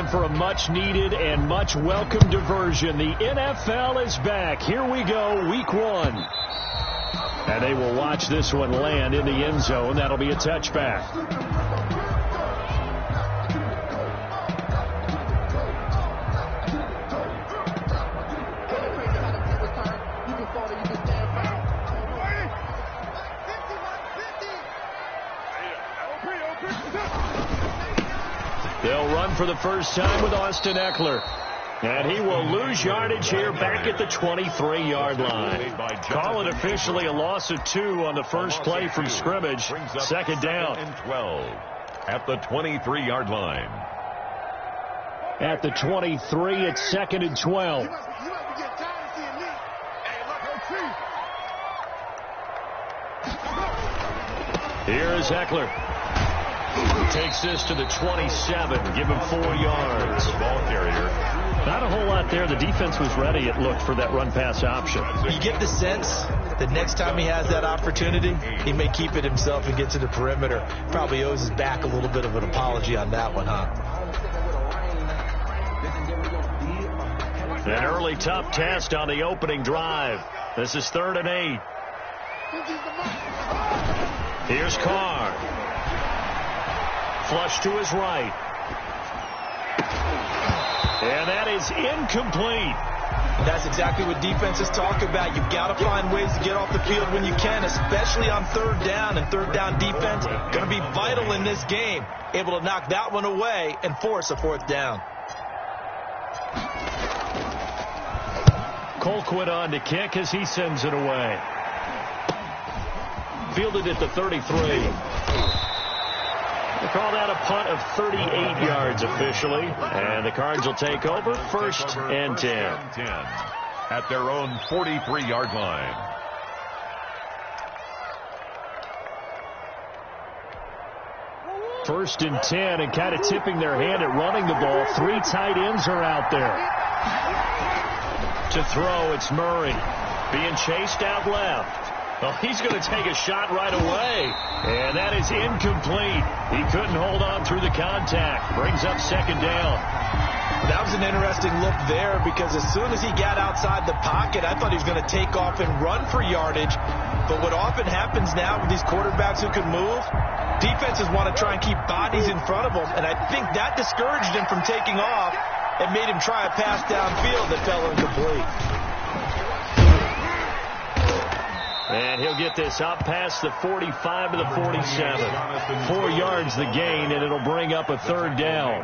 time for a much-needed and much-welcome diversion. The NFL is back. Here we go, Week 1. And they will watch this one land in the end zone. That'll be a touchback. They'll run for the first time with Austin Ekeler. And he will lose yardage here back at the 23-yard line. Call it officially a loss of 2 on the first play from scrimmage. Second down. 12 at the 23-yard line. At the 23, it's 2nd and 12. Here is Ekeler. Takes this to the 27. Give him 4 yards. Ball carrier. Not a whole lot there. The defense was ready, it looked, for that run-pass option. You get the sense that next time he has that opportunity, he may keep it himself and get to the perimeter. Probably owes his back a little bit of an apology on that one, huh? An early tough test on the opening drive. This is 3rd and 8. Here's Carr. Flush to his right. And that is incomplete. That's exactly what defenses talk about. You've got to find ways to get off the field when you can, especially on 3rd down. And 3rd down defense going to be vital in this game. Able to knock that one away and force a 4th down. Colquitt on to kick as he sends it away. Fielded at the 33. They call that a punt of 38 yards officially. And the Cards will take over 1st and 10. At their own 43-yard line. First and 10, and kind of tipping their hand at running the ball. 3 tight ends are out there. To throw, it's Murray. Being chased out left. Well, he's going to take a shot right away. And that is incomplete. He couldn't hold on through the contact. Brings up 2nd down. That was an interesting look there because as soon as he got outside the pocket, I thought he was going to take off and run for yardage. But what often happens now with these quarterbacks who can move, defenses want to try and keep bodies in front of them. And I think that discouraged him from taking off and made him try a pass downfield that fell incomplete. And he'll get this up past the 45 to the 47. 4 yards the gain, and it'll bring up a 3rd down.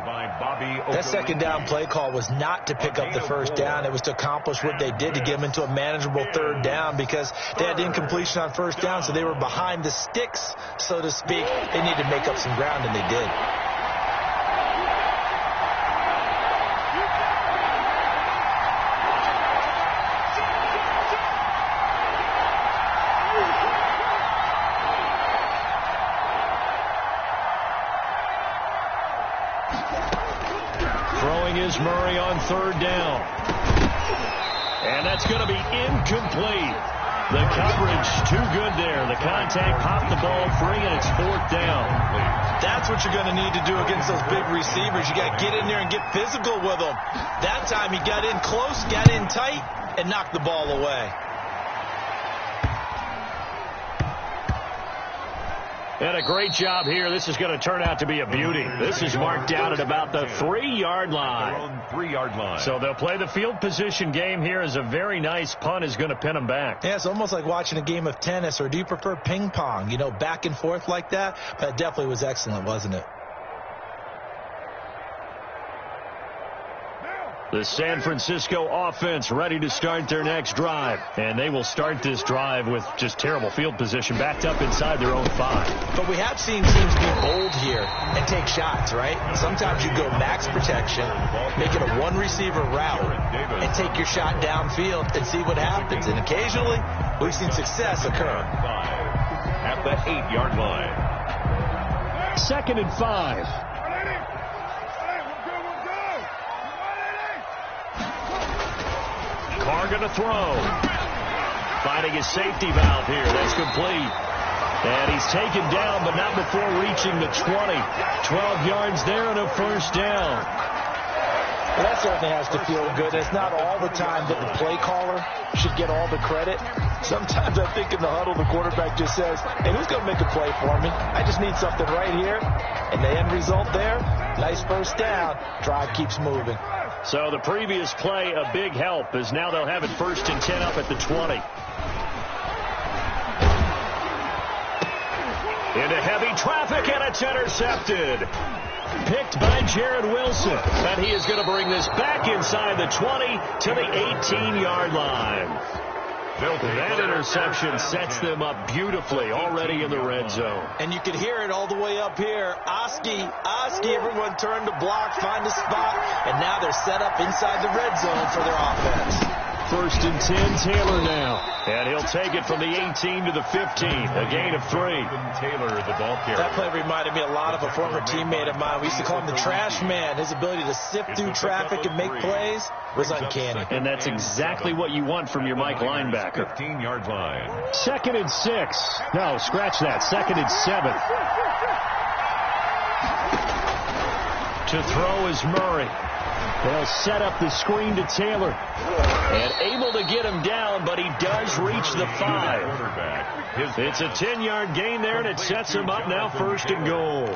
That 2nd down play call was not to pick up the 1st down. It was to accomplish what they did to get them into a manageable 3rd down because they had incompletion on 1st down, so they were behind the sticks, so to speak. They needed to make up some ground, and they did. Is Murray on 3rd down. And that's going to be incomplete. The coverage too good there. The contact popped the ball free, and it's 4th down. That's what you're going to need to do against those big receivers. You got to get in there and get physical with them. That time he got in close, got in tight, and knocked the ball away. And a great job here. This is going to turn out to be a beauty. This is marked down at about the 3-yard line. 3-yard line. So they'll play the field position game here as a very nice punt is going to pin them back. Yeah, it's almost like watching a game of tennis, or do you prefer ping pong? You know, back and forth like that? But it definitely was excellent, wasn't it? The San Francisco offense ready to start their next drive. And they will start this drive with just terrible field position, backed up inside their own 5. But we have seen teams be bold here and take shots, right? Sometimes you go max protection, make it a one-receiver route, and take your shot downfield and see what happens. And occasionally, we've seen success occur. At the 8-yard line. 2nd and 5. Carr going to throw. Finding his safety valve here. That's complete. And he's taken down, but not before reaching the 20. 12 yards there and a 1st down. certainly has to feel good. It's not all the time that the play caller should get all the credit. Sometimes I think in the huddle, the quarterback just says, hey, who's going to make a play for me? I just need something right here. And the end result there, nice first down. Drive keeps moving. So the previous play, a big help, as now they'll have it 1st and 10 up at the 20. Into heavy traffic, and it's intercepted. Picked by Jared Wilson. And he is going to bring this back inside the 20 to the 18-yard line. That interception sets them up beautifully already in the red zone. And you can hear it all the way up here. Oski, everyone turned to block, find a spot, and now they're set up inside the red zone for their offense. 1st and 10, Taylor now. And he'll take it from the 18 to the 15, a gain of 3. Taylor, the ball carrier. That play reminded me a lot of a former teammate of mine. We used to call him the trash man. His ability to sift through traffic and make plays was uncanny. And that's exactly what you want from your Mike linebacker. 15-yard line. 2nd and 6. No, scratch that. 2nd and 7. To throw is Murray. They'll set up the screen to Taylor. And able to get him down, but he does reach the 5. It's a 10-yard gain there, and it sets him up now 1st and goal.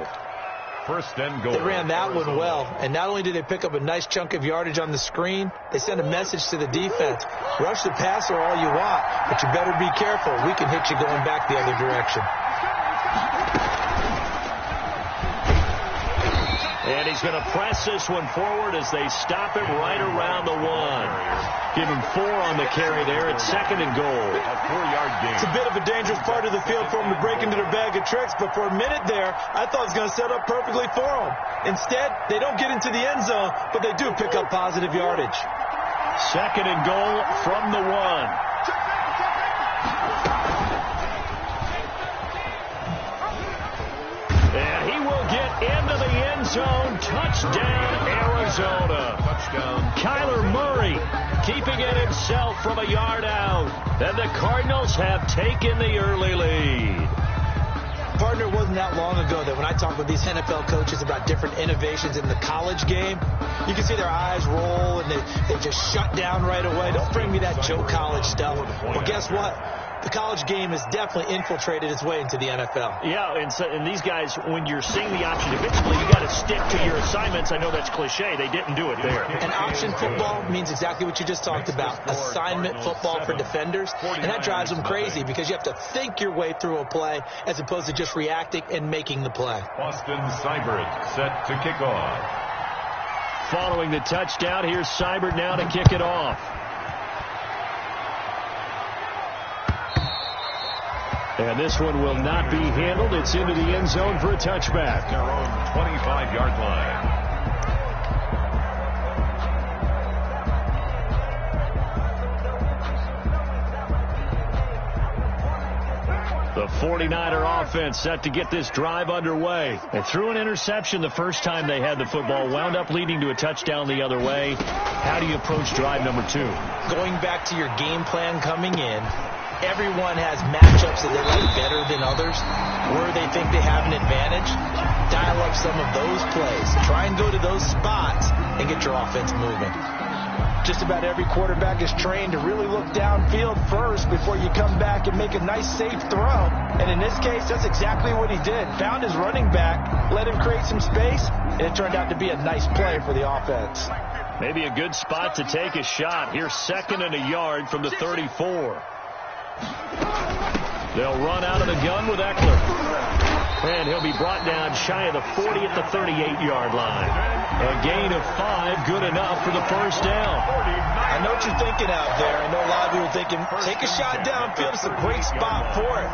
1st and goal. They ran that one well, and not only did they pick up a nice chunk of yardage on the screen, they sent a message to the defense. Rush the passer all you want, but you better be careful. We can hit you going back the other direction. And he's going to press this one forward as they stop him right around the 1. Give him 4 on the carry there. It's 2nd and goal. A 4-yard gain. It's a bit of a dangerous part of the field for him to break into their bag of tricks, but for a minute there, I thought it was going to set up perfectly for him. Instead, they don't get into the end zone, but they do pick up positive yardage. 2nd and goal from the 1. Into the end zone. Touchdown, Arizona. Touchdown. Kyler Murray keeping it himself from a yard out. And the Cardinals have taken the early lead. Partner, it wasn't that long ago that when I talk with these NFL coaches about different innovations in the college game, you can see their eyes roll and they just shut down right away. Don't bring me that Joe College stuff. Well, guess what? The college game has definitely infiltrated its way into the NFL. Yeah, and these guys, when you're seeing the option defensively, you got to stick to your assignments. I know that's cliche. They didn't do it there. And option football means exactly what you just talked about, assignment football for defenders. And that drives them crazy because you have to think your way through a play as opposed to just reacting and making the play. Austin Seibert set to kick off. Following the touchdown, here's Seibert now to kick it off. And this one will not be handled. It's into the end zone for a touchback. Their own 25-yard line. The 49er offense set to get this drive underway. They threw an interception the first time they had the football, wound up leading to a touchdown the other way. How do you approach drive number 2? Going back to your game plan coming in, everyone has matchups that they like better than others, where they think they have an advantage. Dial up some of those plays. Try and go to those spots and get your offense moving. Just about every quarterback is trained to really look downfield first before you come back and make a nice, safe throw. And in this case, that's exactly what he did. Found his running back, let him create some space, and it turned out to be a nice play for the offense. Maybe a good spot to take a shot. Here's 2nd and a yard from the 34. They'll run out of the gun with Eckler. And he'll be brought down shy of the 40 at the 38-yard line. A gain of 5, good enough for the first down. I know what you're thinking out there. I know a lot of people are thinking, take a shot downfield. It's a great spot for it.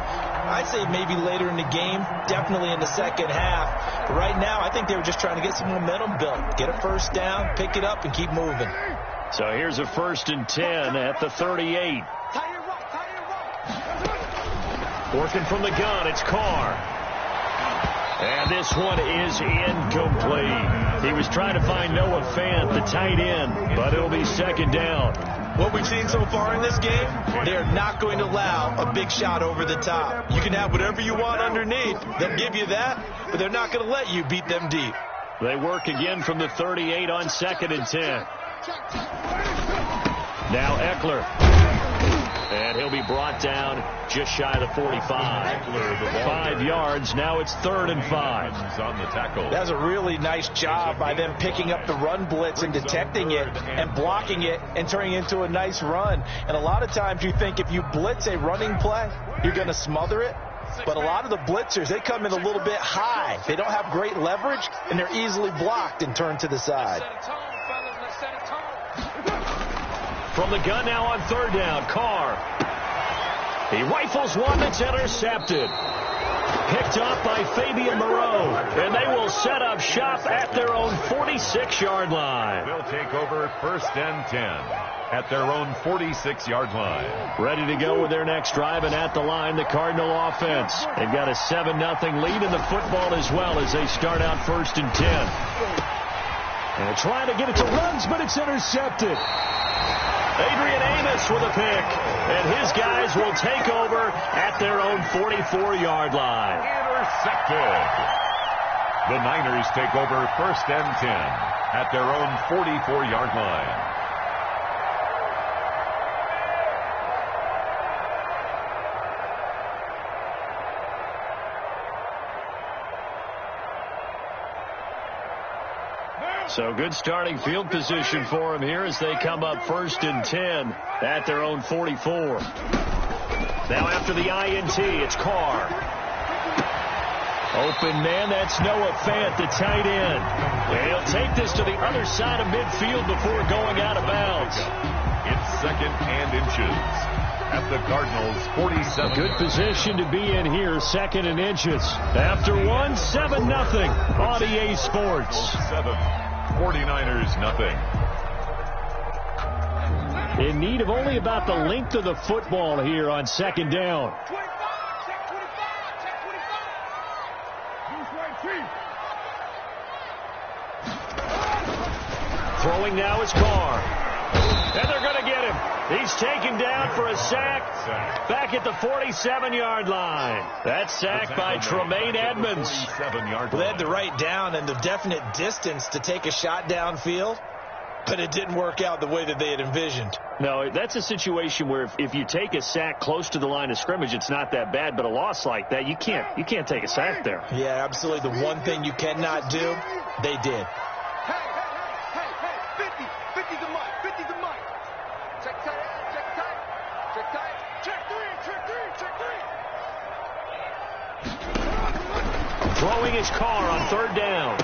I'd say maybe later in the game, definitely in the second half. But right now, I think they were just trying to get some momentum built. Get a first down, pick it up, and keep moving. So here's a 1st and 10 at the 38. Working from the gun, it's Carr. And this one is incomplete. He was trying to find Noah Fant, the tight end, but it'll be 2nd down. What we've seen so far in this game, they are not going to allow a big shot over the top. You can have whatever you want underneath. They'll give you that, but they're not going to let you beat them deep. They work again from the 38 on 2nd and 10. Now Eckler. And he'll be brought down just shy of the 45. 5 yards. Now it's 3rd and 5. On the tackle. That's a really nice job by them picking up the run blitz and detecting it and blocking it and turning it into a nice run. And a lot of times you think if you blitz a running play, you're going to smother it. But a lot of the blitzers, they come in a little bit high. They don't have great leverage, and they're easily blocked and turned to the side. From the gun now on 3rd down, Carr. He rifles one that's intercepted. Picked up by Fabian Moreau. And they will set up shop at their own 46-yard line. They'll take over 1st and 10 at their own 46-yard line. Ready to go with their next drive, and at the line, the Cardinal offense. They've got a 7-0 lead in the football as well as they start out 1st and 10. And they're trying to get it to runs, but it's intercepted. Adrian Amos with a pick, and his guys will take over at their own 44-yard line. Intercepted. The Niners take over 1st and 10 at their own 44-yard line. So good starting field position for them here as they come up 1st and 10 at their own 44. Now after the INT, it's Carr. Open man, that's Noah Fant, the tight end. And he'll take this to the other side of midfield before going out of bounds. It's 2nd and inches at the Cardinals' 47. Good position to be in here, 2nd and inches. After 7-0 on EA Sports. 49ers nothing. In need of only about the length of the football here on 2nd down. Throwing now is Carr. And they're going to get him. He's taken down for a sack back at the 47-yard line. That's sacked by Tremaine Edmonds. They had the right down and the definite distance to take a shot downfield, but it didn't work out the way that they had envisioned. No, that's a situation where if you take a sack close to the line of scrimmage, it's not that bad, but a loss like that, you can't take a sack there. Yeah, absolutely. The one thing you cannot do, they did. Throwing his Carr on 3rd down.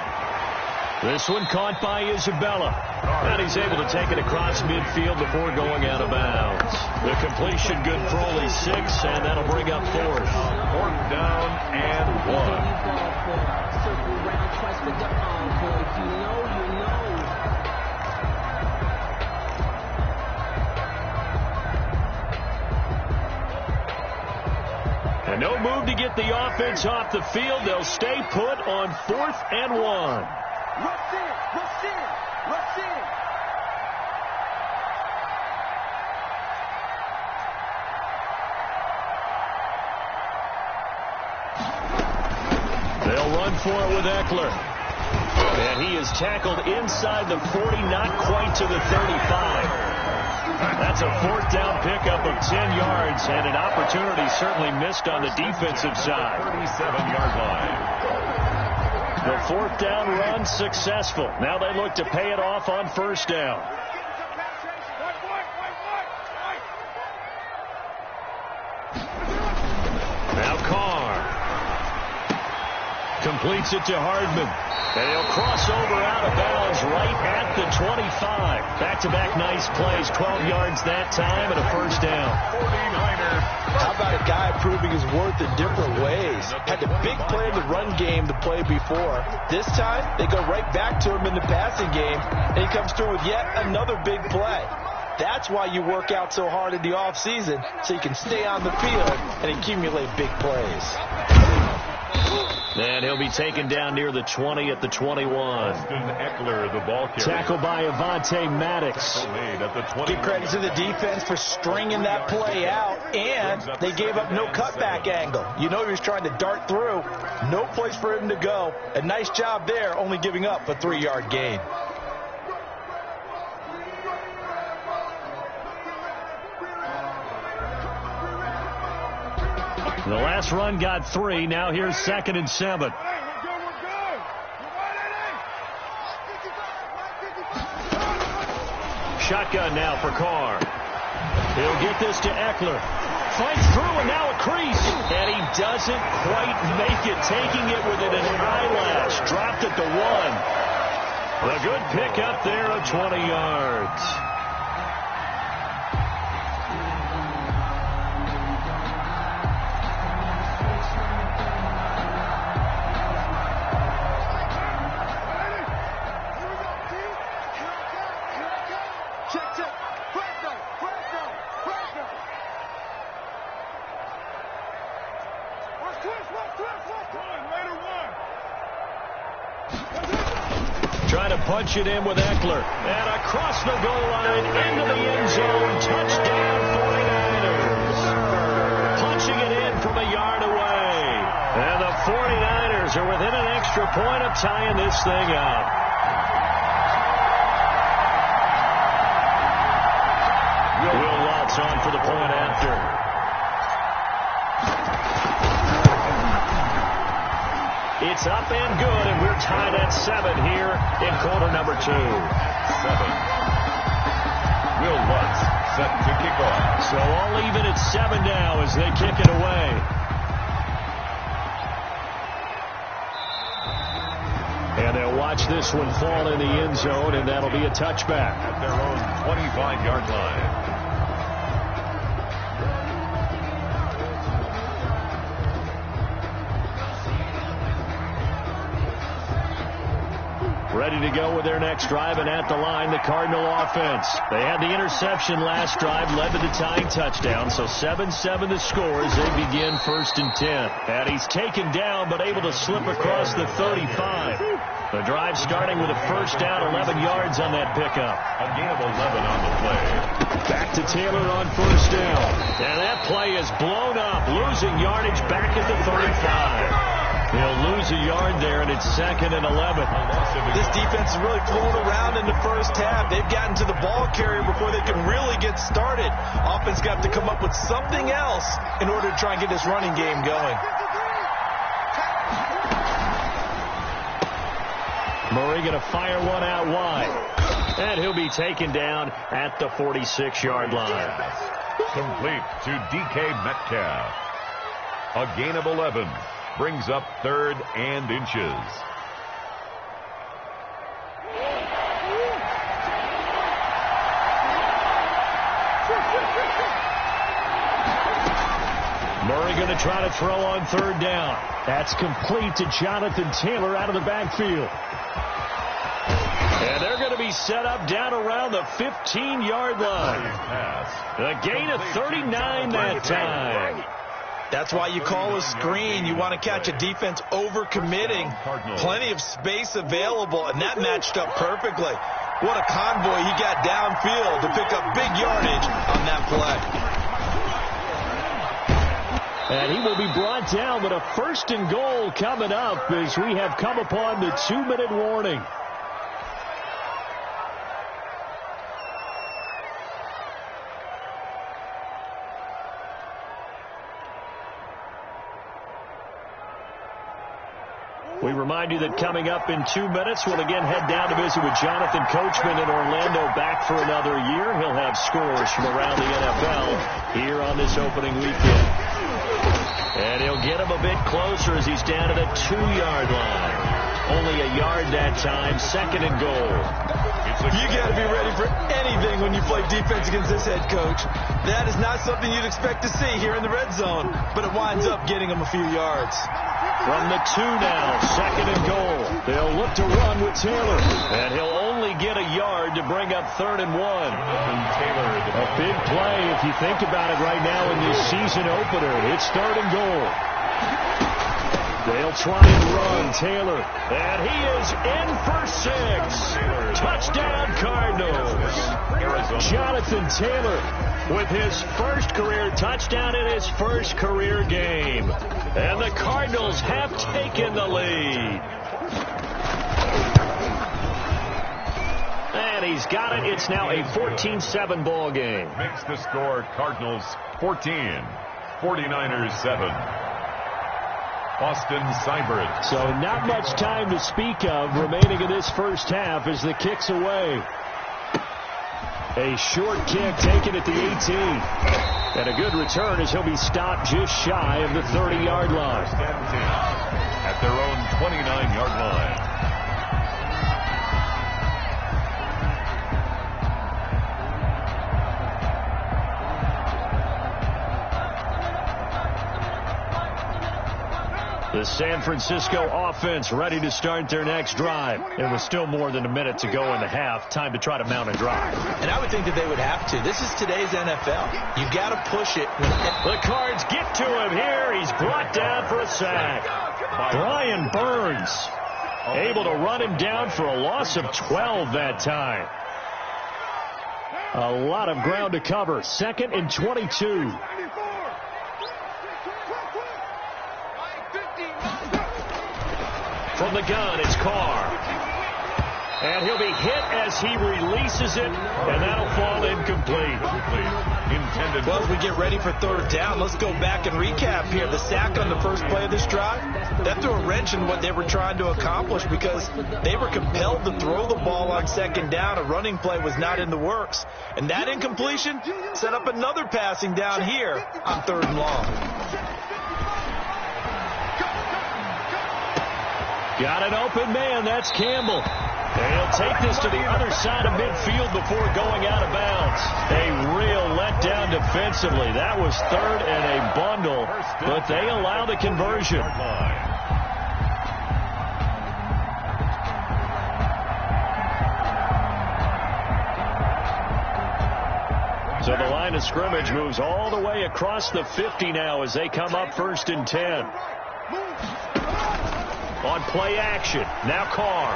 This one caught by Isabella. And he's able to take it across midfield before going out of bounds. The completion good for only 6, and that'll bring up 4th. 4th down and 1. And no move to get the offense off the field. They'll stay put on 4th and 1. They'll run for it with Eckler. And he is tackled inside the 40, not quite to the 35. That's a 4th down pickup of 10 yards, and an opportunity certainly missed on the defensive side. 37-yard line. The 4th down run successful. Now they look to pay it off on 1st down. Now Carr completes it to Hardman. And he'll cross over out of bounds right at the 25. Back-to-back nice plays, 12 yards that time and a 1st down. 49ers. How about a guy proving his worth in different ways? Had the big play in the run game the play before. This time, they go right back to him in the passing game, and he comes through with yet another big play. That's why you work out so hard in the offseason, so you can stay on the field and accumulate big plays. And he'll be taken down near the 20 at the 21. Eckler, the ball carrier. Tackled by Avonte Maddox. Give credit to the defense for stringing that play out, and they gave up no cutback angle. You know he was trying to dart through. No place for him to go. A nice job there, only giving up a 3-yard gain. The last run got 3. Now here's 2nd and 7. Shotgun now for Carr. He'll get this to Eckler. Fights through, and now a crease. And he doesn't quite make it, taking it within an eyelash. Dropped at the 1. A good pickup there of 20 yards. Trying to punch it in with Eckler. And across the goal line, into the end zone. Touchdown, 49ers. Punching it in from a yard away. And the 49ers are within an extra point of tying this thing up. Will Lutz on for the point after. It's up and good, and we're tied at 7 here in quarter number 2. 7. Will Lutz set to kick off. So all even at 7 now as they kick it away. And they'll watch this one fall in the end zone, and that'll be a touchback. At their own 25-yard line. Ready to go with their next drive, and at the line, the Cardinal offense. They had the interception last drive, led to the tying touchdown, so 7-7 the score as they begin 1st and 10. And he's taken down, but able to slip across the 35. The drive starting with a first down, 11 yards on that pickup. A gain of 11 on the play. Back to Taylor on first down. And that play is blown up, losing yardage back at the 35. He'll lose a yard there, and it's 2nd and 11. This defense is really thrown around in the first half. They've gotten to the ball carrier before they can really get started. Offense got to come up with something else in order to try and get this running game going. Murray going to fire one out wide. And he'll be taken down at the 46-yard line. Complete to DK Metcalf. A gain of 11. Brings up 3rd and inches. Murray going to try to throw on 3rd down. That's complete to Jonathan Taylor out of the backfield. And they're going to be set up down around the 15-yard line. A gain of 39 that time. That's why you call a screen. You want to catch a defense overcommitting. Plenty of space available, and that matched up perfectly. What a convoy he got downfield to pick up big yardage on that play. And he will be brought down with a 1st and goal coming up as we have come upon the 2-minute warning. We remind you that coming up in 2 minutes, we'll again head down to visit with Jonathan Coachman in Orlando, back for another year. He'll have scores from around the NFL here on this opening weekend. And he'll get him a bit closer as he's down at the 2-yard line. Only a yard that time, 2nd and goal. You got to be ready for anything when you play defense against this head coach. That is not something you'd expect to see here in the red zone, but it winds up getting him a few yards. From the 2 now, 2nd and goal. They'll look to run with Taylor, and he'll only get a yard to bring up 3rd and 1. A big play if you think about it right now in this season opener. It's 3rd and goal. They'll try and run Taylor, and he is in for 6. Touchdown Cardinals. Jonathan Taylor with his first career touchdown in his first career game. And the Cardinals have taken the lead. And he's got it. It's now a 14-7 ball game. Makes the score Cardinals 14. 49ers 7. Austin Seibert. So not much time to speak of remaining in this first half as the kick's away. A short kick taken at the 18. And a good return as he'll be stopped just shy of the 30-yard line. At their own 29-yard line. The San Francisco offense ready to start their next drive. It was still more than a minute to go in the half. Time to try to mount a drive. And I would think that they would have to. This is today's NFL. You got to push it. The Cards get to him here. He's brought down for a sack. Brian Burns able to run him down for a loss of 12 that time. A lot of ground to cover. 2nd and 22. From the gun, it's Carr. And he'll be hit as he releases it, and that'll fall incomplete. Well, as we get ready for third down, let's go back and recap here. The sack on the first play of this drive, that threw a wrench in what they were trying to accomplish because they were compelled to throw the ball on second down. A running play was not in the works. And that incompletion set up another passing down here on 3rd and long. Got an open man. That's Campbell. And he'll take this to the other side of midfield before going out of bounds. A real letdown defensively. That was 3rd and a bundle, but they allow the conversion. So the line of scrimmage moves all the way across the 50 now as they come up 1st and 10. On play action, now Carr.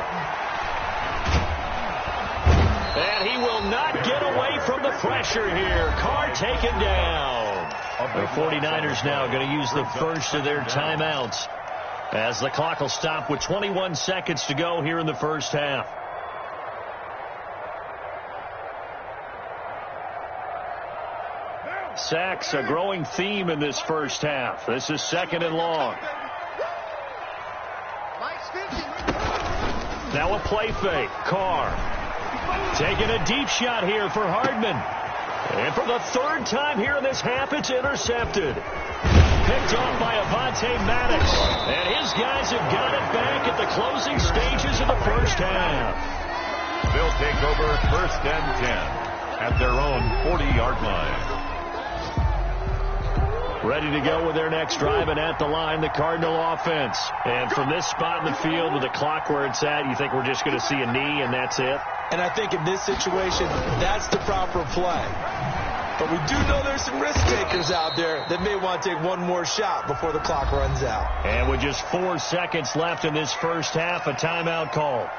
And he will not get away from the pressure here. Carr taken down. The 49ers now going to use the first of their timeouts as the clock will stop with 21 seconds to go here in the first half. Sacks, a growing theme in this first half. This is 2nd and long. Now a play fake. Carr taking a deep shot here for Hardman. And for the 3rd time here in this half, it's intercepted. Picked off by Avonte Maddox. And his guys have got it back at the closing stages of the first half. They'll take over 1st and 10 at their own 40-yard line. Ready to go with their next drive, and at the line, the Cardinal offense. And from this spot in the field with the clock where it's at, you think we're just going to see a knee and that's it? And I think in this situation, that's the proper play. But we do know there's some risk takers out there that may want to take one more shot before the clock runs out. And with just 4 seconds left in this first half, a timeout call.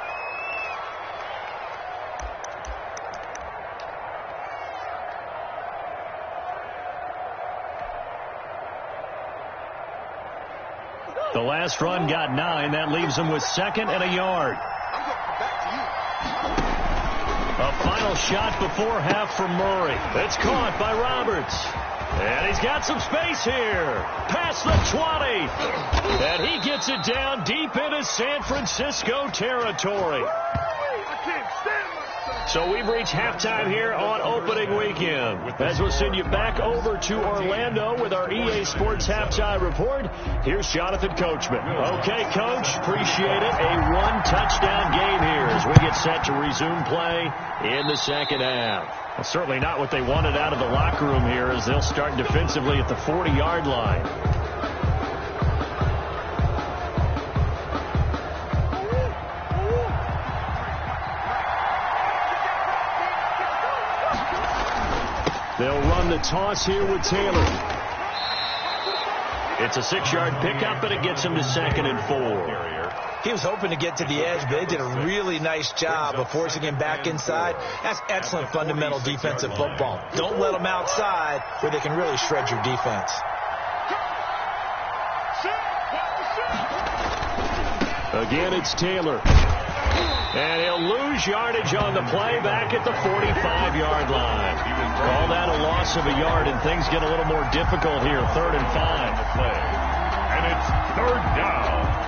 The last run got 9. That leaves them with 2nd and a yard. A final shot before half from Murray. It's caught by Roberts. And he's got some space here. Past the 20. And he gets it down deep into San Francisco territory. So we've reached halftime here on opening weekend. As we'll send you back over to Orlando with our EA Sports Halftime Report, here's Jonathan Coachman. Okay, Coach, appreciate it. A 1-touchdown game here as we get set to resume play in the second half. Well, certainly not what they wanted out of the locker room here as they'll start defensively at the 40-yard line. They'll run the toss here with Taylor. It's a 6-yard pickup, but it gets him to 2nd and 4. He was hoping to get to the edge, but they did a really nice job of forcing him back inside. That's excellent fundamental defensive football. Don't let them outside where they can really shred your defense. Again, it's Taylor. And he'll lose yardage on the play back at the 45-yard line. Call that a loss of a yard, and things get a little more difficult here. 3rd and 5. And it's 3rd down.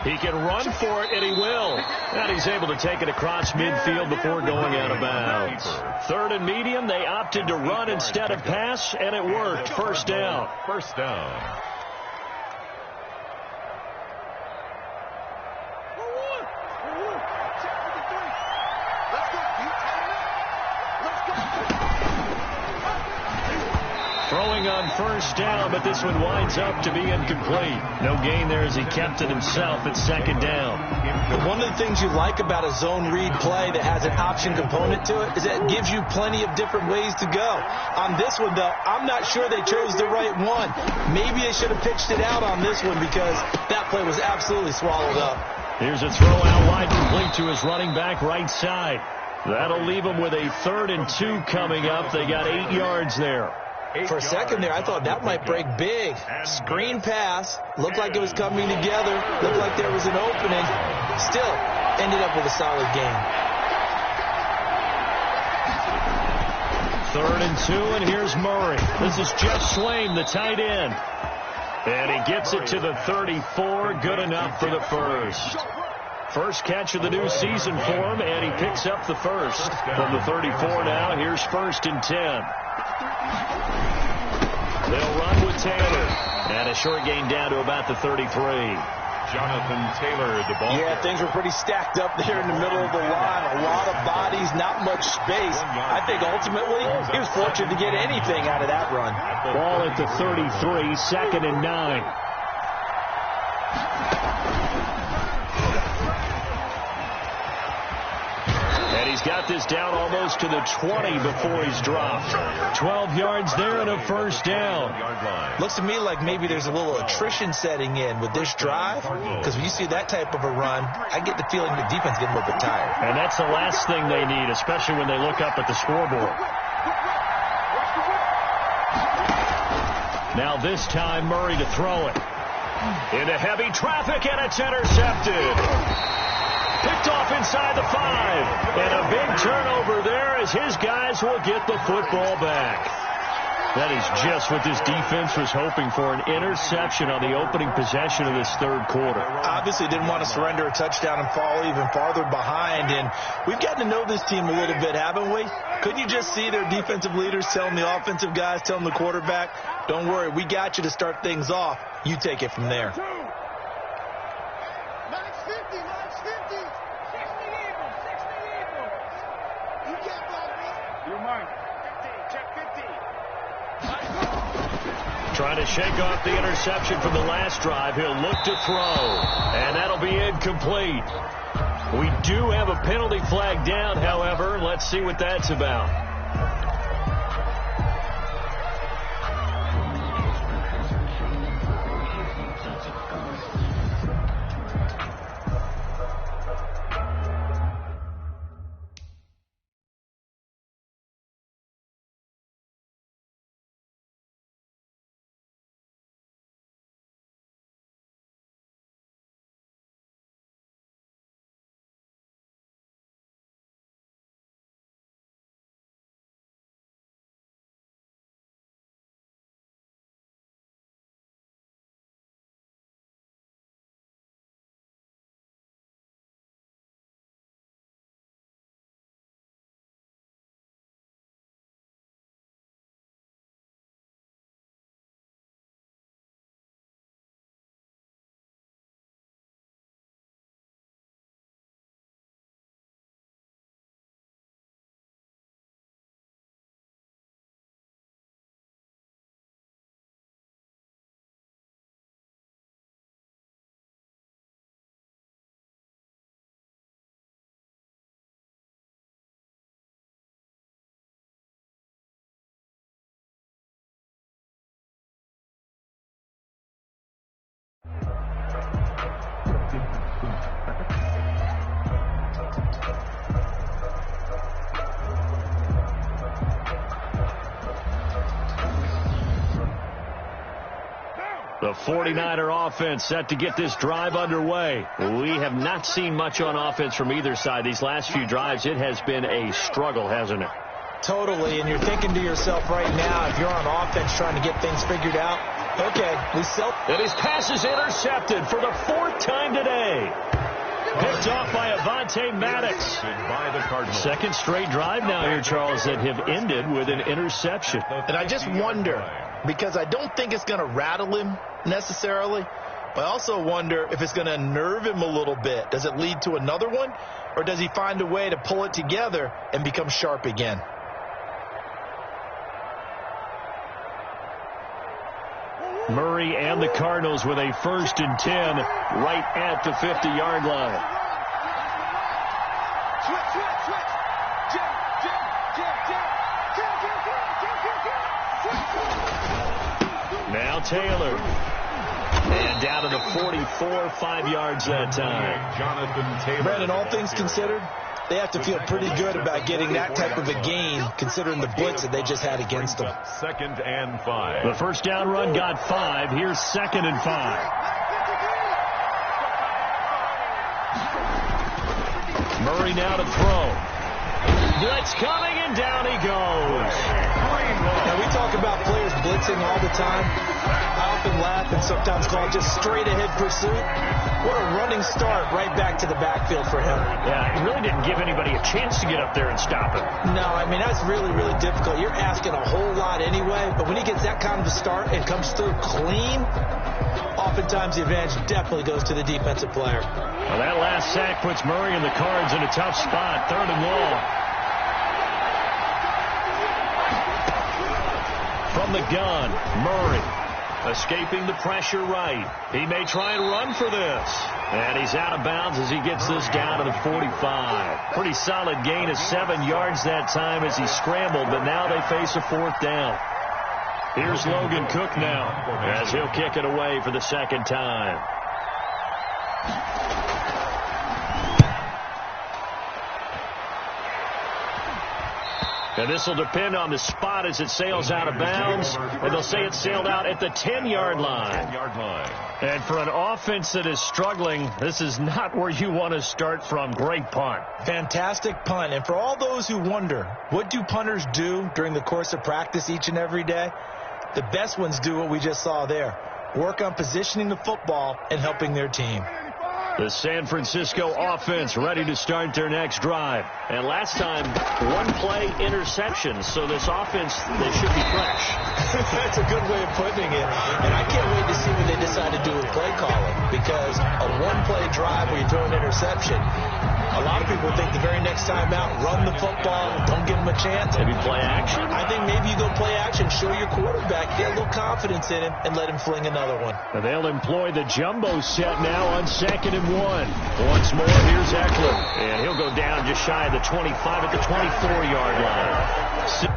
He can run for it, and he will. And he's able to take it across midfield before going out of bounds. 3rd and medium, they opted to run instead of pass, and it worked. 1st down. 1st down. Throwing on 1st down, but this one winds up to be incomplete. No gain there as he kept it himself at 2nd down. One of the things you like about a zone read play that has an option component to it is that it gives you plenty of different ways to go. On this one, though, I'm not sure they chose the right one. Maybe they should have pitched it out on this one because that play was absolutely swallowed up. Here's a throw out wide, complete to his running back right side. That'll leave him with a 3rd and 2 coming up. They got 8 yards there. For a second there, I thought that might break big. Screen pass. Looked like it was coming together. Looked like there was an opening. Still, ended up with a solid gain. 3rd and 2, and here's Murray. This is Jeff Swaim, the tight end. And he gets it to the 34. Good enough for the first. First catch of the new season for him, and he picks up the first. From the 34 now, here's 1st and 10. They'll run with Taylor. And a short gain down to about the 33. Jonathan Taylor, the ball. Yeah, things were pretty stacked up there in the middle of the line. A lot of bodies, not much space. I think ultimately he was fortunate to get anything out of that run. Ball at the 33, 2nd and 9. And he's got this down almost to the 20 before he's dropped. 12 yards there and a 1st down. Looks to me like maybe there's a little attrition setting in with this drive, because when you see that type of a run, I get the feeling the defense getting a little bit tired. And that's the last thing they need, especially when they look up at the scoreboard. Now this time Murray to throw it. Into heavy traffic, and it's intercepted. Picked off inside the 5. And a big turnover there as his guys will get the football back. That is just what this defense was hoping for, an interception on the opening possession of this 3rd quarter. Obviously didn't want to surrender a touchdown and fall even farther behind. And we've gotten to know this team a little bit, haven't we? Couldn't you just see their defensive leaders telling the offensive guys, telling the quarterback, don't worry, we got you to start things off. You take it from there. Trying to shake off the interception from the last drive. He'll look to throw, and that'll be incomplete. We do have a penalty flag down, however. Let's see what that's about. The 49er offense set to get this drive underway. We have not seen much on offense from either side. These last few drives, it has been a struggle, hasn't it? Totally, and you're thinking to yourself right now, if you're on offense trying to get things figured out, okay, And his pass is intercepted for the fourth time today. Picked off by Avonte Maddox. By the Cardinals. Second straight drive now here, Charles, that have ended with an interception. And I just wonder, because I don't think it's going to rattle him necessarily, but I also wonder if it's going to unnerve him a little bit. Does it lead to another one, or does he find a way to pull it together and become sharp again? Murray and the Cardinals with a 1st and 10 right at the 50-yard line. Now Taylor. And down to the 44, 5 yards that time. Jonathan Taylor. Brandon, all things considered, they have to feel pretty good about getting that type of a gain, considering the blitz that they just had against them. 2nd and 5. The first down run got 5. Here's 2nd and 5. Murray now to throw. Blitz coming, and down he goes. Now, we talk about players blitzing all the time. I often laugh and sometimes call it just straight-ahead pursuit. What a running start right back to the backfield for him. Yeah, he really didn't give anybody a chance to get up there and stop him. No, I mean, that's really, really difficult. You're asking a whole lot anyway, but when he gets that kind of a start and comes through clean, oftentimes the advantage definitely goes to the defensive player. Well, that last sack puts Murray and the Cards in a tough spot, 3rd and long. From the gun, Murray escaping the pressure right. He may try and run for this. And he's out of bounds as he gets this down to the 45. Pretty solid gain of 7 yards that time as he scrambled, but now they face a 4th down. Here's Logan Cook now as he'll kick it away for the 2nd time. And this will depend on the spot as it sails out of bounds. And they'll say it sailed out at the 10-yard line. And for an offense that is struggling, this is not where you want to start from. Great punt. Fantastic punt. And for all those who wonder, what do punters do during the course of practice each and every day? The best ones do what we just saw there. Work on positioning the football and helping their team. The San Francisco offense ready to start their next drive. And last time, 1-play interception. So this offense, they should be fresh. That's a good way of putting it. And I can't wait to see what they decide to do with play calling. Because a 1-play drive where you throw an interception, a lot of people think the very next time out, run the football, don't give them a chance. Maybe play action? I think maybe you go play action, show your quarterback, get a little confidence in him, and let him fling another one. And they'll employ the jumbo set now on 2nd and 1. Once more, here's Eckler. And he'll go down just shy of the 25 at the 24-yard line.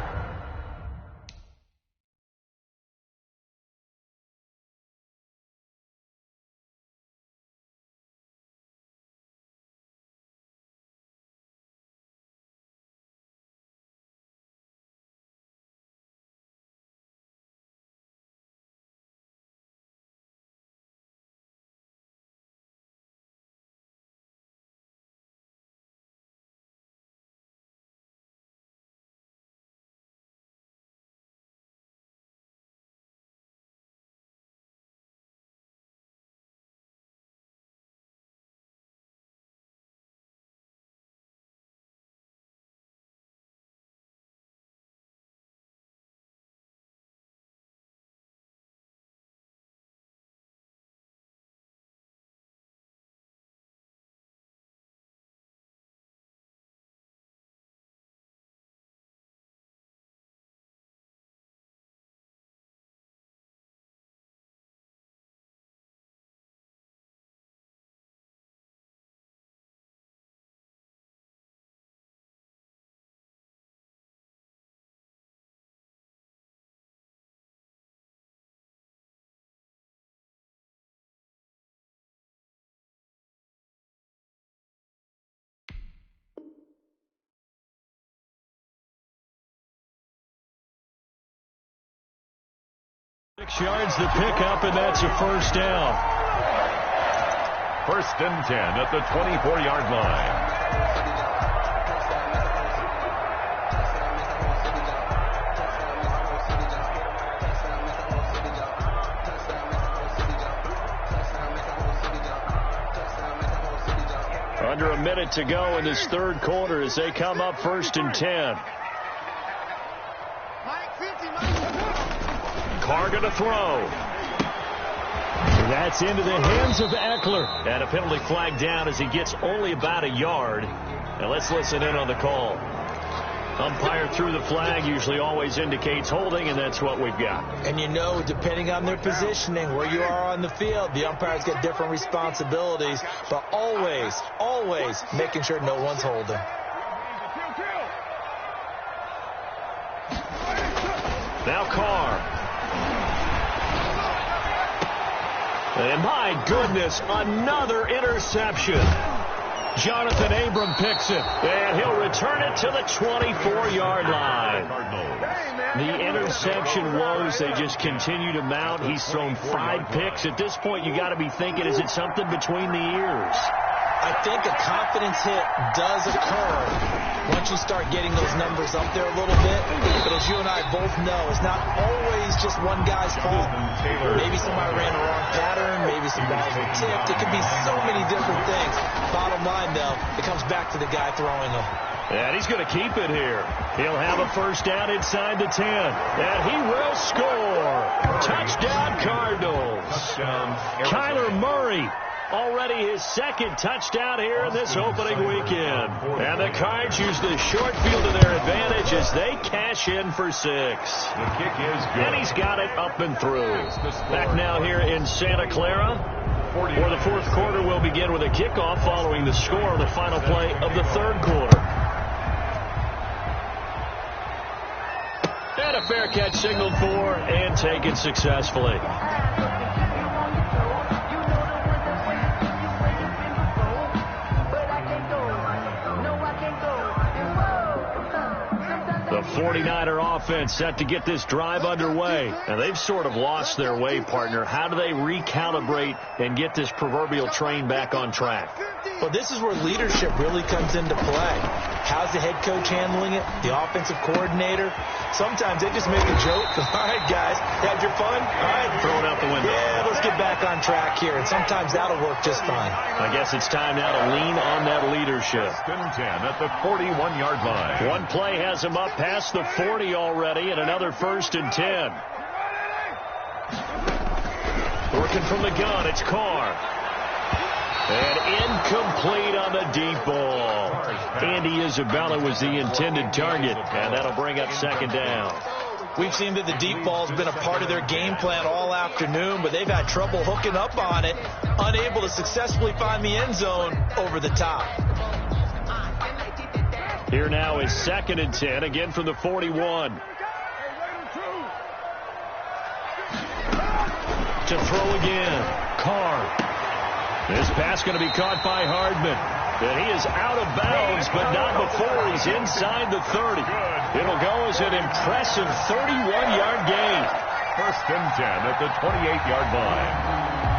yards the pickup, and that's a first down. 1st and 10 at the 24-yard line. Under a minute to go in this third quarter as they come up 1st and 10. Carr going to throw. That's into the hands of Eckler. And a penalty flag down as he gets only about a yard. Now let's listen in on the call. Umpire threw the flag, usually always indicates holding, and that's what we've got. And you know, depending on their positioning, where you are on the field, the umpires get different responsibilities, but always, always making sure no one's holding. Now Carr. And my goodness, another interception. Jonathan Abram picks it, and he'll return it to the 24-yard line. The interception woes, they just continue to mount. He's thrown 5 picks. At this point, you got to be thinking, is it something between the ears? I think a confidence hit does occur once you start getting those numbers up there a little bit. But as you and I both know, it's not always just one guy's fault. Maybe somebody ran a wrong pattern. Maybe some balls were tipped. It could be so many different things. Bottom line, though, it comes back to the guy throwing them. And he's going to keep it here. He'll have a first down inside the 10. And he will score. Touchdown, Cardinals. Kyler Murray. Already his 2nd touchdown here in this opening weekend. And the Cards use the short field to their advantage as they cash in for 6. The kick is good. And he's got it up and through. Back now here in Santa Clara. For the 4th quarter, we'll begin with a kickoff following the score of the final play of the 3rd quarter. And a fair catch signaled for and taken successfully. The 49er offense set to get this drive underway. And they've sort of lost their way, partner. How do they recalibrate and get this proverbial train back on track? Well, this is where leadership really comes into play. How's the head coach handling it? The offensive coordinator? Sometimes they just make a joke. All right, guys, you had your fun? All right. Throw it out the window. Yeah, let's get back on track here. And sometimes that'll work just fine. I guess it's time now to lean on that leadership. 1st and 10 at the 41-yard line. One play has him up past the 40 already, and another 1st and 10. Working from the gun, it's Carr. And incomplete on the deep ball. Andy Isabella was the intended target, and that'll bring up 2nd down. We've seen that the deep ball's been a part of their game plan all afternoon, but they've had trouble hooking up on it, unable to successfully find the end zone over the top. Here now is 2nd and 10, again from the 41. To throw again, Carr. This pass going to be caught by Hardman. And he is out of bounds, but not before he's inside the 30. It'll go as an impressive 31-yard gain. 1st and 10 at the 28-yard line.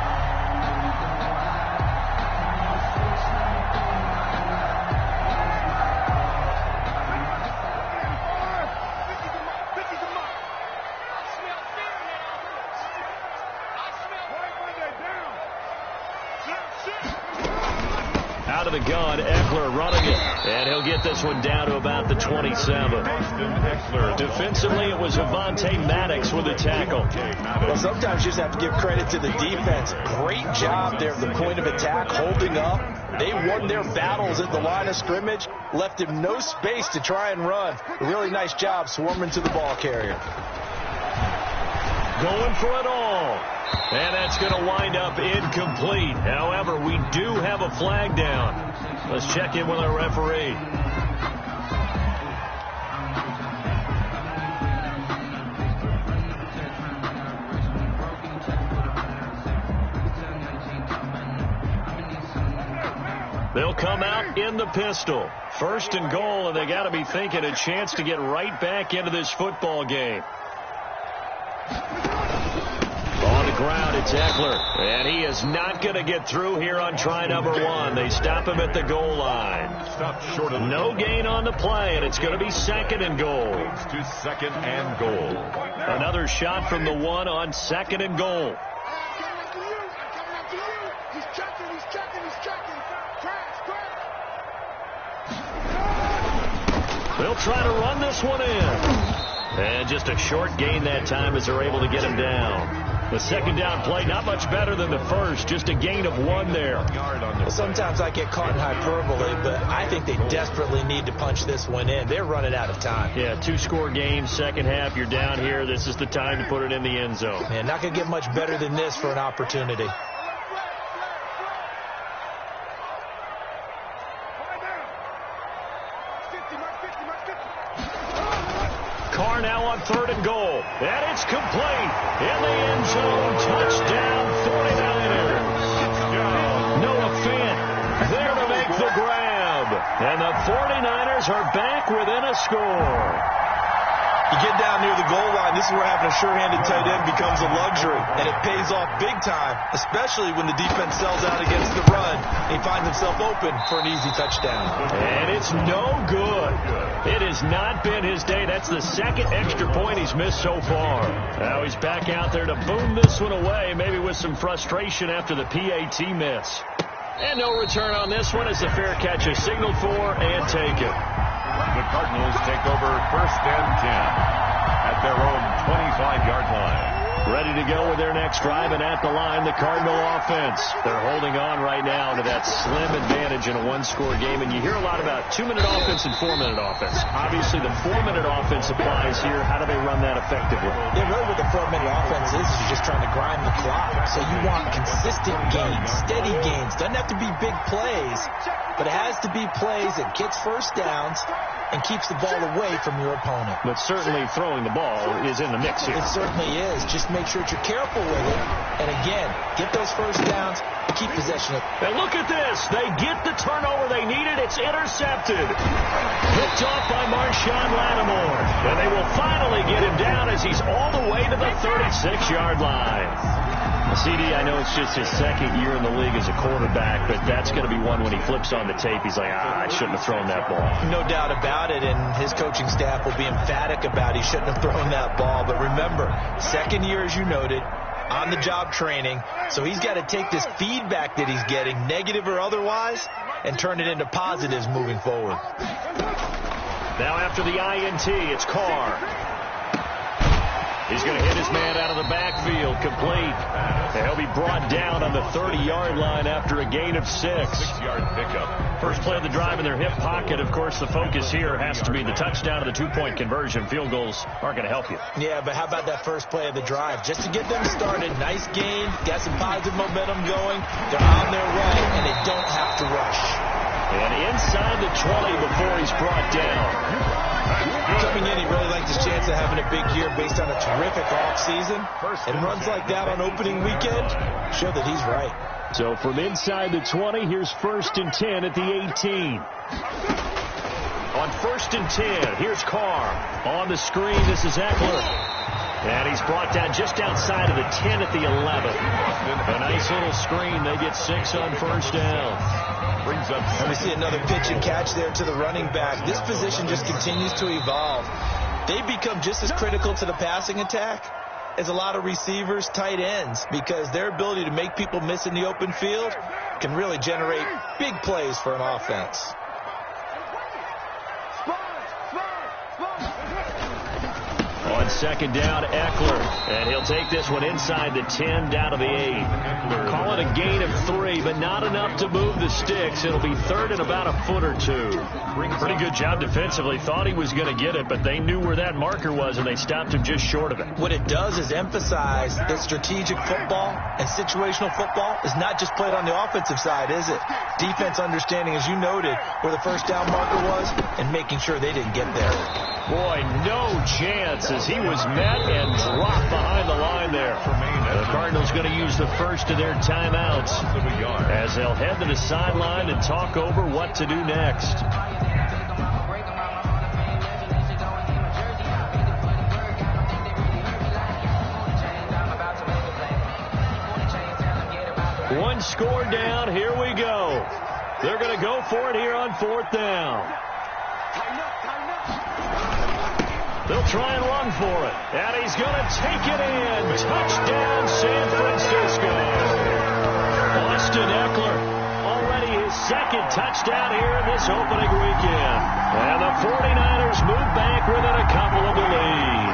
Out of the gun, Eckler running it. And he'll get this one down to about the 27. Defensively, it was Avonte Maddox with a tackle. Well, sometimes you just have to give credit to the defense. Great job there at the point of attack, holding up. They won their battles at the line of scrimmage, left him no space to try and run. A really nice job swarming to the ball carrier. Going for it all. And that's going to wind up incomplete. However, we do have a flag down. Let's check in with our referee. They'll come out in the pistol. 1st and goal, and they got to be thinking a chance to get right back into this football game. ground. It's Ekeler. And he is not going to get through here on try number 1. They stop him at the goal line. Stopped short of no gain on the play, and it's going to be 2nd and goal. To 2nd and goal. Another shot from the 1 on 2nd and goal. They'll try to run this one in. And just a short gain that time as they're able to get him down. The 2nd down play, not much better than the first. Just a gain of 1 there. Well, sometimes I get caught in hyperbole, but I think they desperately need to punch this one in. They're running out of time. Yeah, 2-score game, second half. You're down here. This is the time to put it in the end zone. Man, not going to get much better than this for an opportunity. Carr now on 3rd and goal. And it's complete. In the end zone. Touchdown 49ers. Noah Fant there to make the grab. And the 49ers are back within a score. You get down near the goal line, this is where having a sure-handed tight end becomes a luxury. And it pays off big time, especially when the defense sells out against the run. And he finds himself open for an easy touchdown. And it's no good. It has not been his day. That's the 2nd extra point he's missed so far. Now he's back out there to boom this one away, maybe with some frustration after the PAT miss. And no return on this one as the fair catch is signaled for and taken. The Cardinals take over 1st and 10 at their own 25-yard line. Ready to go with their next drive, and at the line, the Cardinal offense. They're holding on right now to that slim advantage in a 1-score game, and you hear a lot about 2-minute offense and 4-minute offense. Obviously, the 4-minute offense applies here. How do they run that effectively? Yeah, really what the 4-minute offense is you're just trying to grind the clock. So you want consistent gains, steady gains. Doesn't have to be big plays, but it has to be plays that gets first downs and keeps the ball away from your opponent. But certainly throwing the ball is in the mix here. It certainly is. Just make sure that you're careful with it. And again, get those first downs and keep possession of it. And look at this. They get the turnover they needed. It's intercepted. Picked off by Marshawn Lattimore. And they will finally get him down as he's all the way to the 36-yard line. CD, I know it's just his 2nd year in the league as a quarterback, but that's going to be one when he flips on the tape. He's like, I shouldn't have thrown that ball. No doubt about it, and his coaching staff will be emphatic about he shouldn't have thrown that ball. But remember, 2nd year, as you noted, on-the-job training, so he's got to take this feedback that he's getting, negative or otherwise, and turn it into positives moving forward. Now after the INT, it's Carr. He's going to hit his man out of the backfield, complete. And he'll be brought down on the 30-yard line after a gain of 6. 6-yard pickup. First play of the drive in their hip pocket. Of course, the focus here has to be the touchdown and the 2-point conversion. Field goals aren't going to help you. Yeah, but how about that first play of the drive? Just to get them started, nice gain, got some positive momentum going. They're on their way, and they don't have to rush. And inside the 20 before he's brought down. Coming in, he really liked his chance of having a big year based on a terrific offseason. And runs like that on opening weekend show that he's right. So from inside the 20, here's 1st and 10 at the 18. On 1st and 10, here's Carr. On the screen, this is Ekeler. And he's brought down just outside of the 10 at the 11. A nice little screen. They get 6 on 1st down. Brings up. And we see another pitch and catch there to the running back. This position just continues to evolve. They become just as critical to the passing attack as a lot of receivers, tight ends, because their ability to make people miss in the open field can really generate big plays for an offense. On 2nd down, Ekeler. And he'll take this one inside the 10 down to the 8. Call it a gain of 3, but not enough to move the sticks. It'll be 3rd and about a foot or 2. Pretty good job defensively. Thought he was going to get it, but they knew where that marker was, and they stopped him just short of it. What it does is emphasize that strategic football and situational football is not just played on the offensive side, is it? Defense understanding, as you noted, where the first down marker was and making sure they didn't get there. Boy, no chance as he was met and dropped behind the line there. The Cardinals going to use the first of their timeouts as they'll head to the sideline and talk over what to do next. One score down. Here we go. They're going to go for it here on 4th down. They'll try and run for it. And he's going to take it in. Touchdown, San Francisco. Austin Ekeler, already his 2nd touchdown here in this opening weekend. And the 49ers move back within a couple of the lead.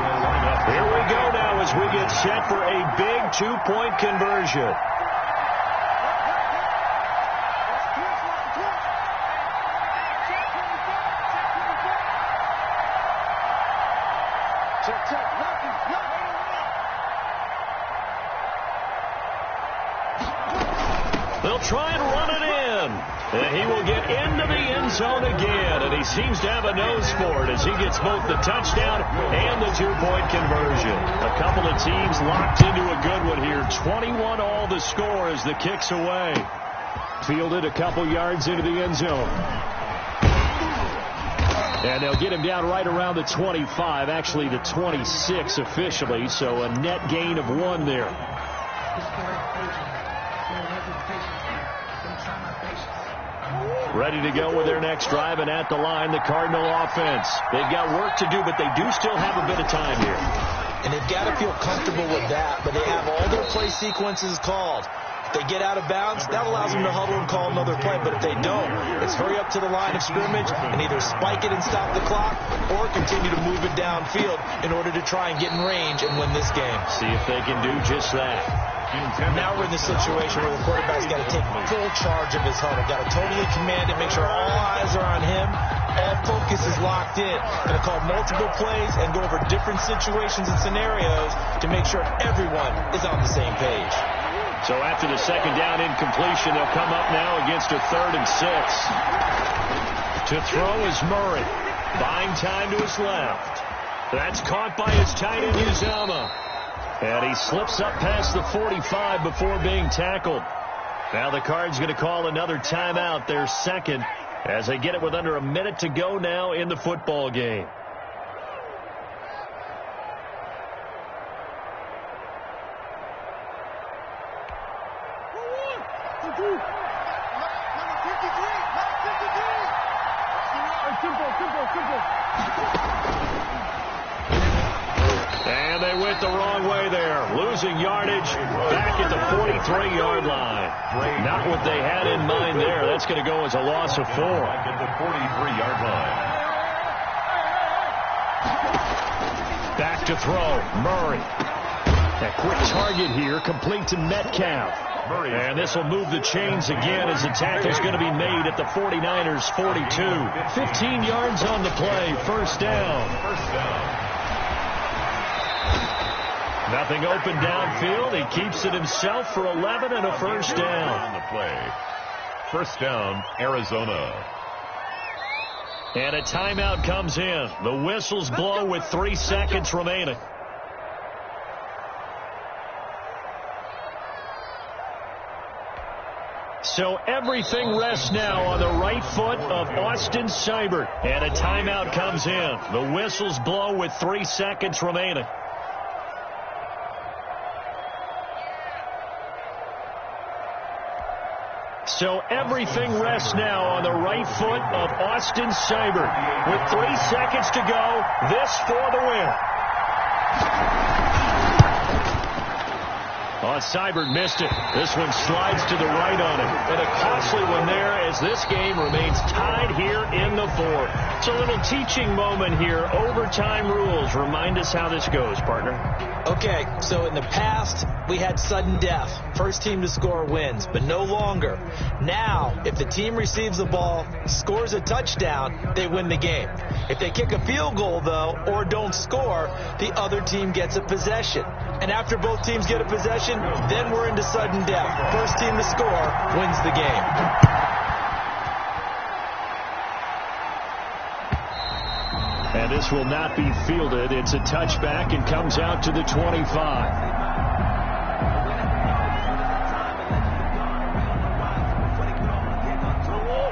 Here we go now as we get set for a big 2-point conversion. They'll try and run it in. And he will get into the end zone again. And he seems to have a nose for it as he gets both the touchdown and the 2-point conversion. A couple of teams locked into a good one here. 21 all the score as the kick's away. Fielded a couple yards into the end zone. And they'll get him down right around the 25, actually the 26 officially, so a net gain of 1 there. Ready to go with their next drive, and at the line, the Cardinal offense. They've got work to do, but they do still have a bit of time here. And they've got to feel comfortable with that, but they have all their play sequences called. If they get out of bounds, that allows them to huddle and call another play. But if they don't, it's hurry up to the line of scrimmage and either spike it and stop the clock or continue to move it downfield in order to try and get in range and win this game. See if they can do just that. Now we're in the situation where the quarterback's got to take full charge of his huddle. Got to totally command it, make sure all eyes are on him. All focus is locked in. Going to call multiple plays and go over different situations and scenarios to make sure everyone is on the same page. So after the 2nd down incompletion, they'll come up now against a 3rd and 6. To throw is Murray. Buying time to his left. That's caught by his tight end, Uzomah. And he slips up past the 45 before being tackled. Now the Cards going to call another timeout, their 2nd, as they get it with under a minute to go now in the football game. And they went the wrong way there, losing yardage back at the 43-yard line. Not what they had in mind there. That's going to go as a loss of 4. Back at the 43-yard line. Back to throw, Murray. A quick target here, complete to Metcalf. And this will move the chains again as the tackle's going to be made at the 49ers' 42. 15 yards on the play, 1st down. Nothing open downfield. He keeps it himself for 11 and a 1st down. On the play. 1st down, Arizona. And a timeout comes in. The whistles blow with 3 seconds remaining. So everything rests now on the right foot of Austin Seibert. And a timeout comes in. The whistles blow with 3 seconds remaining. So everything rests now on the right foot of Austin Seibert. With 3 seconds to go, this for the win. Seibert missed it. This one slides to the right on him. And a costly one there as this game remains tied here in the 4th. It's a little teaching moment here. Overtime rules. Remind us how this goes, partner. Okay, so in the past, we had sudden death. First team to score wins, but no longer. Now, if the team receives the ball, scores a touchdown, they win the game. If they kick a field goal, though, or don't score, the other team gets a possession. And after both teams get a possession, then we're into sudden death. First team to score wins the game. And this will not be fielded. It's a touchback and comes out to the 25.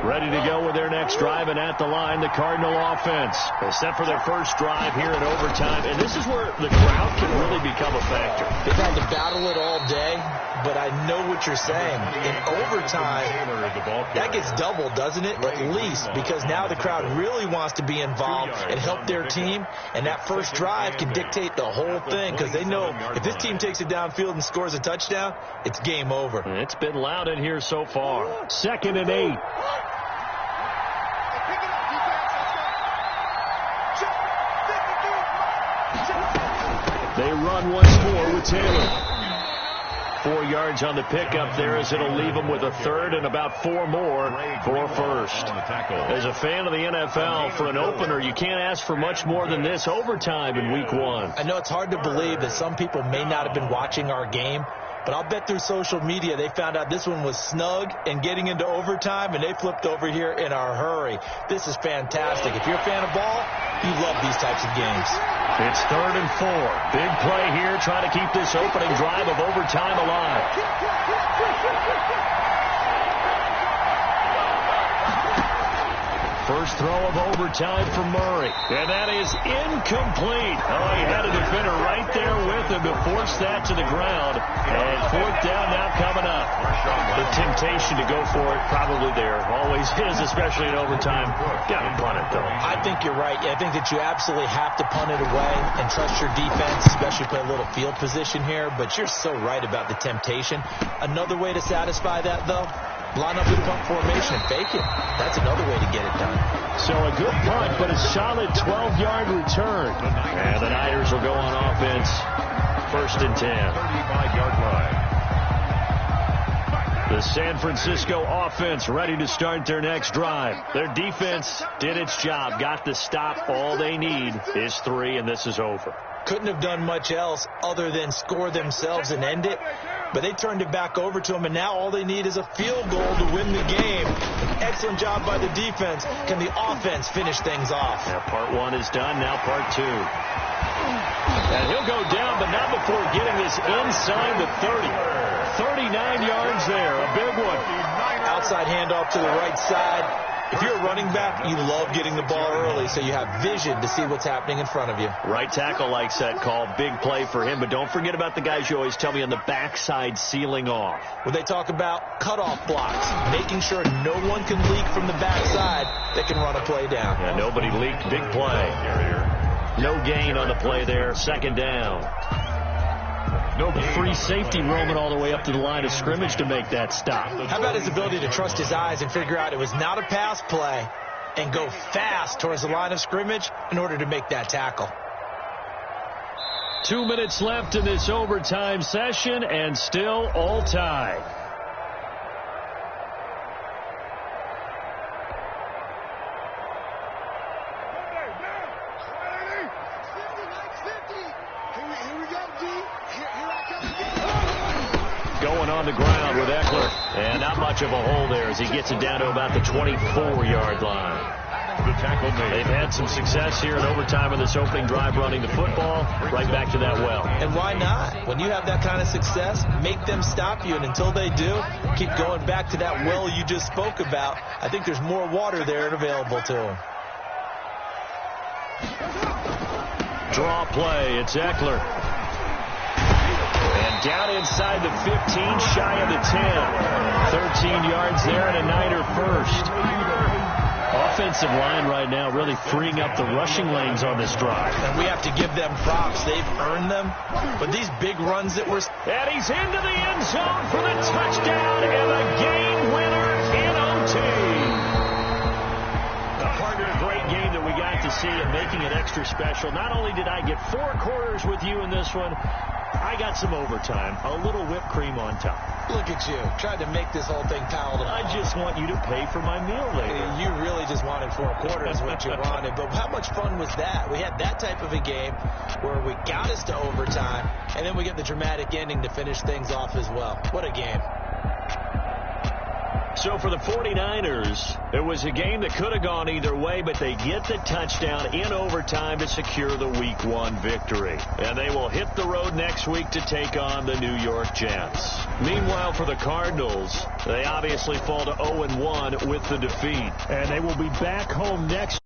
Ready to go with their next drive, and at the line, the Cardinal offense. They're set for their first drive here in overtime, and this is where the crowd can really become a factor. They've had to battle it all day. but I know what you're saying. In overtime, that gets doubled, doesn't it? At least, because now the crowd really wants to be involved and help their team, and that first drive can dictate the whole thing, because they know if this team takes it downfield and scores a touchdown, it's game over. It's been loud in here so far. 2nd and 8. They run once more with Taylor. 4 yards on the pickup there, as it'll leave them with a third and about 4 more for first. As a fan of the NFL, for an opener, you can't ask for much more than this overtime in week 1. I know it's hard to believe that some people may not have been watching our game, but I'll bet through social media they found out this one was snug and getting into overtime, and they flipped over here in a hurry. This is fantastic. If you're a fan of ball, you love these types of games. It's 3rd and 4. Big play here, trying to keep this opening drive of overtime alive. First throw of overtime for Murray. And that is incomplete. Oh, he had a defender right there with him to force that to the ground. And 4th down now coming up. The temptation to go for it probably there. Always is, especially in overtime. Got to punt it, though. I think you're right. I think that you absolutely have to punt it away and trust your defense, especially play a little field position here. But you're so right about the temptation. Another way to satisfy that, though, line up in punt formation and fake it. That's another way to get it done. So a good punt, but a solid 12-yard return. And the Niners will go on offense. 1st and 10. 35-yard line. The San Francisco offense ready to start their next drive. Their defense did its job, got the stop. All they need is 3, and this is over. Couldn't have done much else other than score themselves and end it. But they turned it back over to them, and now all they need is a field goal to win the game. Excellent job by the defense. Can the offense finish things off? Now part 1 is done, now part 2. And he'll go down, but not before getting this inside the 30. 39 yards there, a big one. Outside handoff to the right side. If you're a running back, you love getting the ball early so you have vision to see what's happening in front of you. Right tackle likes that call. Big play for him. But don't forget about the guys you always tell me on the backside sealing off. When they talk about cutoff blocks, making sure no one can leak from the backside that can run a play down. Yeah, nobody leaked. Big play. No gain on the play there. 2nd down. No free safety roaming all the way up to the line of scrimmage to make that stop. How about his ability to trust his eyes and figure out it was not a pass play and go fast towards the line of scrimmage in order to make that tackle. 2 minutes left in this overtime session, and still all tied. Going on the ground with Eckler. And not much of a hole there as he gets it down to about the 24-yard line. The tackle made. They've had some success here in overtime in this opening drive running the football. Right back to that well. And why not? When you have that kind of success, make them stop you. And until they do, keep going back to that well you just spoke about. I think there's more water there and available to them. Draw play. It's Eckler. And down inside the 15, shy of the 10. 13 yards there and a Niner first. Offensive line right now really freeing up the rushing lanes on this drive. And we have to give them props. They've earned them. But these big runs that we're... And he's into the end zone for the touchdown and a game winner in OT. A partner, great game that we got to see and making it extra special. Not only did I get 4 quarters with you in this one, I got some overtime, a little whipped cream on top. Look at you, trying to make this whole thing palatable. I just want you to pay for my meal later. You really just wanted 4 quarters, what you wanted. But how much fun was that? We had that type of a game where we got us to overtime, and then we get the dramatic ending to finish things off as well. What a game. So for the 49ers, it was a game that could have gone either way, but they get the touchdown in overtime to secure the Week 1 victory. And they will hit the road next week to take on the New York Jets. Meanwhile, for the Cardinals, they obviously fall to 0-1 with the defeat. And they will be back home next